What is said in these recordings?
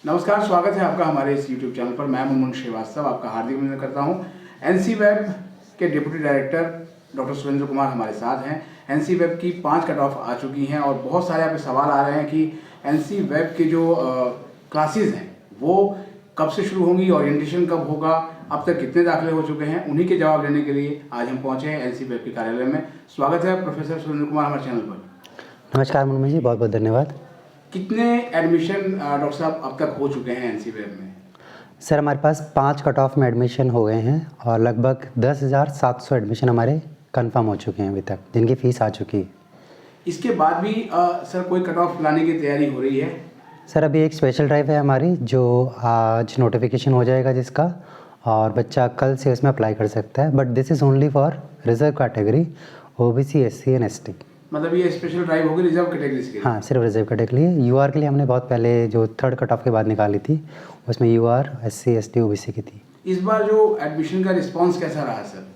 नमस्कार, स्वागत है आपका हमारे इस YouTube चैनल पर। मैं मुनमुन श्रीवास्तव आपका हार्दिक अभिनंदन करता हूं। एनसी वेब के deputy director doctor Surendra Kumar हमारे साथ हैं। एनसी वेब की 5 कट ऑफ आ चुकी हैं और बहुत सारे आप सवाल आ रहे हैं कि एनसी वेब की जो क्लासेस हैं वो कब से शुरू होंगी, ओरिएंटेशन कब होगा, अब तक कितने दाखिले हो चुके हैं। उन्हीं के जवाब लेने के लिए आज हम पहुँचे हैं एनसी वेब के कार्यालय में। स्वागत है प्रोफेसर सुरेंद्र कुमार हमारे चैनल पर। नमस्कार मुनमुन जी, बहुत बहुत धन्यवाद। कितने एडमिशन डॉक्टर साहब अब तक हो चुके हैं एनसी वेब में? सर, हमारे पास 5 कट ऑफ में एडमिशन हो गए हैं और लगभग 10,700 एडमिशन हमारे कंफर्म हो चुके हैं अभी तक, जिनकी फ़ीस आ चुकी है। इसके बाद भी सर कोई कट ऑफ लाने की तैयारी हो रही है? सर, अभी एक स्पेशल ड्राइव है हमारी, जो आज नोटिफिकेशन हो जाएगा जिसका, और बच्चा कल से उसमें अप्लाई कर सकता है। But this is only for reserve category, OBC, SC and ST. मतलब ये स्पेशल ड्राइव होगी रिजर्व कैटेगरीज के लिए? हाँ, सिर्फ रिजर्व कैटेगरी है। यूआर के लिए हमने बहुत पहले जो 3rd कट ऑफ के बाद निकाली थी, उसमें यूआर, एससी, एसटी, ओबीसी की थी। इस बार जो एडमिशन का रिस्पांस कैसा रहा सर?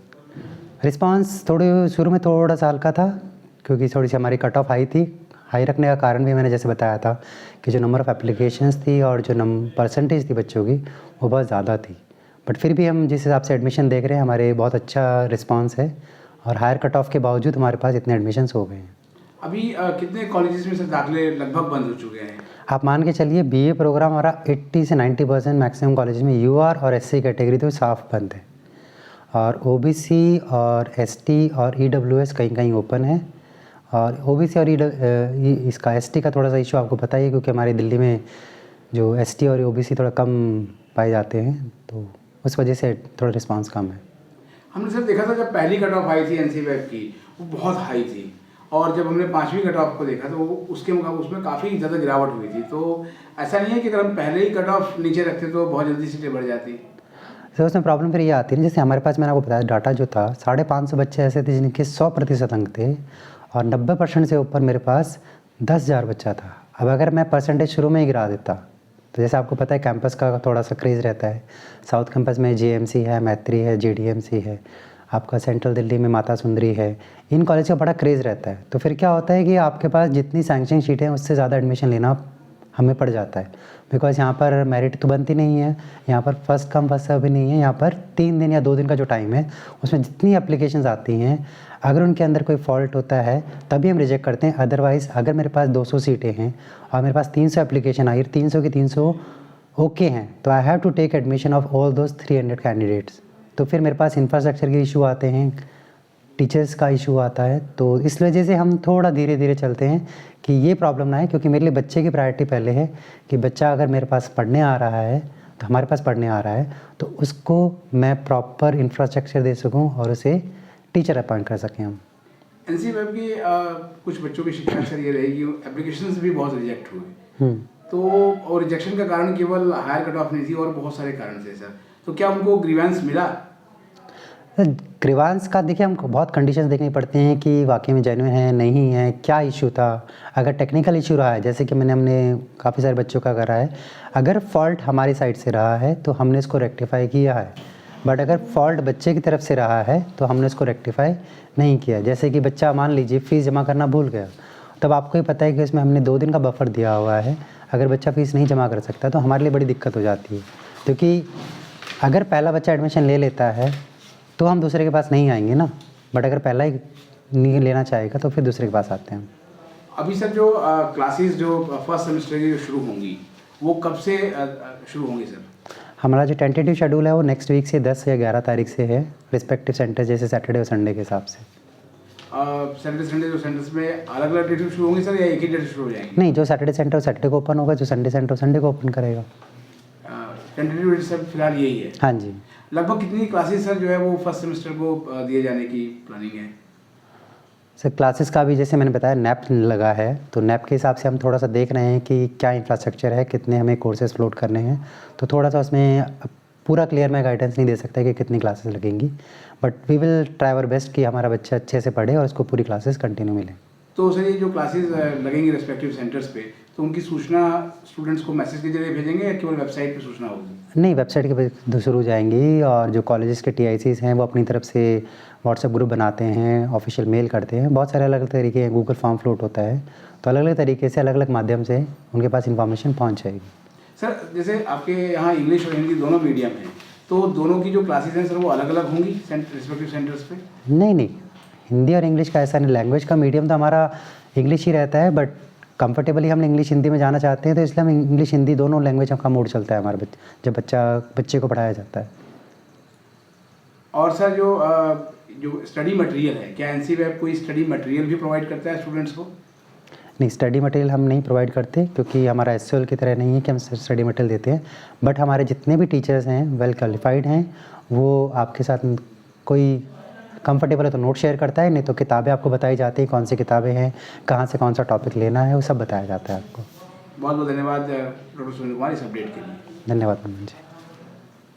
रिस्पांस थोड़े शुरू में थोड़ा सा हल्का था, क्योंकि थोड़ी सी हमारी कट ऑफ हाई थी। हाई रखने का कारण भी मैंने जैसे बताया था कि जो नंबर ऑफ़ एप्लीकेशंस थी और जो परसेंटेज थी बच्चों की, वो बहुत ज़्यादा थी। बट फिर भी हम जिस हिसाब से एडमिशन देख रहे हैं, हमारे बहुत अच्छा रिस्पांस है और हायर कट ऑफ के बावजूद हमारे पास इतने एडमिशन्स हो गए हैं। अभी कितने कॉलेजेस में सर दाखिले लगभग बंद हो चुके हैं? आप मान के चलिए बीए प्रोग्राम हमारा 80 से 90% मैक्सिमम कॉलेज में यूआर और एससी कैटेगरी तो साफ बंद है, और ओबीसी और एसटी और ईडब्ल्यूएस कहीं कहीं ओपन है। और ओबीसी और इसका एसटी का थोड़ा सा इशू आपको पता ही है, क्योंकि हमारी दिल्ली में जो एसटी और ओबीसी थोड़ा कम पाए जाते हैं, तो उस वजह से थोड़ा रिस्पांस कम है। हमने सर देखा था जब पहली कट ऑफ आई थी एनसी वेब की, वो बहुत हाई थी, और जब हमने 5वीं कट ऑफ को देखा तो वो उसके मुकाबले उसमें काफ़ी ज़्यादा गिरावट हुई थी। तो ऐसा नहीं है कि अगर हम पहले ही कट ऑफ नीचे रखते तो बहुत जल्दी सीटें बढ़ जाती? सर, उसमें प्रॉब्लम फिर ये आती है ना, जैसे हमारे पास मैंने आपको बताया डाटा जो था, 550 बच्चे ऐसे थे जिनके 100% अंक थे, और 90% से ऊपर मेरे पास 10,000 बच्चा था। अब अगर मैं परसेंटेज शुरू में ही गिरा देता, तो जैसे आपको पता है कैंपस का थोड़ा सा क्रेज़ रहता है। साउथ कैंपस में जेएमसी है, मैत्री है, जेडीएमसी है, आपका सेंट्रल दिल्ली में माता सुंदरी है। इन कॉलेज का बड़ा क्रेज़ रहता है। तो फिर क्या होता है कि आपके पास जितनी सैंक्शन शीटें हैं उससे ज़्यादा एडमिशन लेना हमें पड़ जाता है, बिकॉज़ यहाँ पर मेरिट तो बनती नहीं है, यहाँ पर फर्स्ट कम फर्स्ट सर्व भी नहीं है। यहाँ पर 3 दिन या 2 दिन का जो टाइम है, उसमें जितनी एप्लीकेशंस आती हैं, अगर उनके अंदर कोई फॉल्ट होता है तभी हम रिजेक्ट करते हैं। अदरवाइज़ अगर मेरे पास 200 सीटें हैं और मेरे पास 300 एप्लीकेशन आई, 300 की 300 ओके हैं, तो I have to take admission of all those 300 candidates. तो फिर मेरे पास इंफ्रास्ट्रक्चर के इशू आते हैं, टीचर्स का इशू आता है। तो इस वजह से हम थोड़ा धीरे धीरे चलते हैं कि ये प्रॉब्लम ना है, क्योंकि मेरे लिए बच्चे की प्रायोरिटी पहले है कि बच्चा अगर मेरे पास पढ़ने आ रहा है, तो हमारे पास पढ़ने आ रहा है, तो उसको मैं प्रॉपर इंफ्रास्ट्रक्चर दे सकूं और उसे टीचर अपॉइंट कर सकें हम। एनसी वेब की कुछ बच्चों की शिकायत सर ये रहेगी, एप्लीकेशंस भी बहुत रिजेक्ट हुए। तो और रिजेक्शन का कारण केवल हायर कट ऑफ नहीं थी और बहुत सारे कारण थे सर। तो क्या उनको ग्रीवेंस मिला? ग्रीवांस का देखिए, हमको बहुत कंडीशंस देखनी पड़ती हैं कि वाकई में जेन्युइन है नहीं है, क्या इशू था। अगर टेक्निकल इशू रहा है, जैसे कि हमने काफ़ी सारे बच्चों का करा है, अगर फॉल्ट हमारी साइड से रहा है तो हमने इसको रेक्टिफाई किया है। बट अगर फॉल्ट बच्चे की तरफ से रहा है तो हमने इसको रेक्टिफाई नहीं किया। जैसे कि बच्चा मान लीजिए फ़ीस जमा करना भूल गया, तब आपको ही पता है कि इसमें हमने 2 दिन का बफर दिया हुआ है। अगर बच्चा फ़ीस नहीं जमा कर सकता तो हमारे लिए बड़ी दिक्कत हो जाती है, क्योंकि अगर पहला बच्चा एडमिशन ले लेता है तो हम दूसरे के पास नहीं आएंगे ना। बट अगर पहला ही नहीं लेना चाहेगा तो फिर दूसरे के पास आते हैं। अभी सर जो क्लासेस जो फर्स्ट सेमेस्टर की जो शुरू होंगी वो कब से शुरू होंगी सर? हमारा जो टेंटेटिव शेड्यूल है वो नेक्स्ट वीक से 10 या 11 तारीख से है, रिस्पेक्टिव सेंटर जैसे सैटरडे और संडे के हिसाब से। सैटरडे संडे जो सेंटर्स में अलग अलग डेट शुरू होंगी सर, या एक ही डेट शुरू हो जाएंगे? नहीं, जो सैटरडे सेंटर सैटरडे को ओपन होगा, जो संडे सेंटर संडे को ओपन करेगा। टेंटेटिव डेट सर फिलहाल यही है? हाँ जी। लगभग कितनी क्लासेस सर जो है वो फर्स्ट सेमेस्टर को दिए जाने की प्लानिंग है? सर, क्लासेस का भी जैसे मैंने बताया नैप लगा है, तो नैप के हिसाब से हम थोड़ा सा देख रहे हैं कि क्या इंफ्रास्ट्रक्चर है, कितने हमें कोर्सेज फ्लोट करने हैं। तो थोड़ा सा उसमें पूरा क्लियर मैं गाइडेंस नहीं दे सकता कि कितनी क्लासेस लगेंगी, but we will try our best कि हमारा बच्चा अच्छे से पढ़े और उसको पूरी क्लासेस कंटिन्यू मिले। तो सर ये जो क्लासेस लगेंगी रिस्पेक्टिव सेंटर्स पे, तो उनकी सूचना स्टूडेंट्स को मैसेज के जरिए भेजेंगे या केवल वेबसाइट पे सूचना होगी? नहीं, वेबसाइट के थ्रू जाएंगी, और जो कॉलेजेस के टीआईसीज हैं वो अपनी तरफ से व्हाट्सएप ग्रुप बनाते हैं, ऑफिशियल मेल करते हैं, बहुत सारे अलग अलग तरीके हैं, गूगल फॉर्म फ्लोट होता है। तो अलग अलग तरीके से अलग अलग माध्यम से उनके पास इन्फॉर्मेशन पहुँच जाएगी। सर जैसे आपके यहाँ इंग्लिश और हिंदी दोनों मीडियम हैं, तो दोनों की जो क्लासेस हैं सर वो अलग अलग होंगी रिस्पेक्टिव सेंटर्स पे? नहीं नहीं, हिंदी और इंग्लिश का ऐसा नहीं, लैंग्वेज का मीडियम तो हमारा इंग्लिश ही रहता है, बट कंफर्टेबली हम इंग्लिश हिंदी में जाना चाहते हैं तो इसलिए हम इंग्लिश हिंदी दोनों लैंग्वेज का मोड चलता है हमारे जब बच्चे को पढ़ाया जाता है। और सर जो स्टडी मटेरियल है, क्या एनसीवैब कोई स्टडी मटेरियल भी प्रोवाइड करता है स्टूडेंट्स को? नहीं, स्टडी मटेरियल हम नहीं प्रोवाइड करते क्योंकि हमारा एसएल की तरह नहीं है कि हम स्टडी मटेरियल देते हैं, बट हमारे जितने भी टीचर्स हैं वेल क्वालिफाइड हैं, वो आपके साथ कोई कंफर्टेबल है तो नोट शेयर करता है, नहीं तो किताबें आपको बताई जाती हैं, कौन सी किताबें हैं, कहाँ से कौन सा टॉपिक लेना है, वो सब बताया जाता है आपको। बहुत बहुत धन्यवाद डॉक्टर सुनील कुमार इस अपडेट के लिए। धन्यवाद मनोज जी।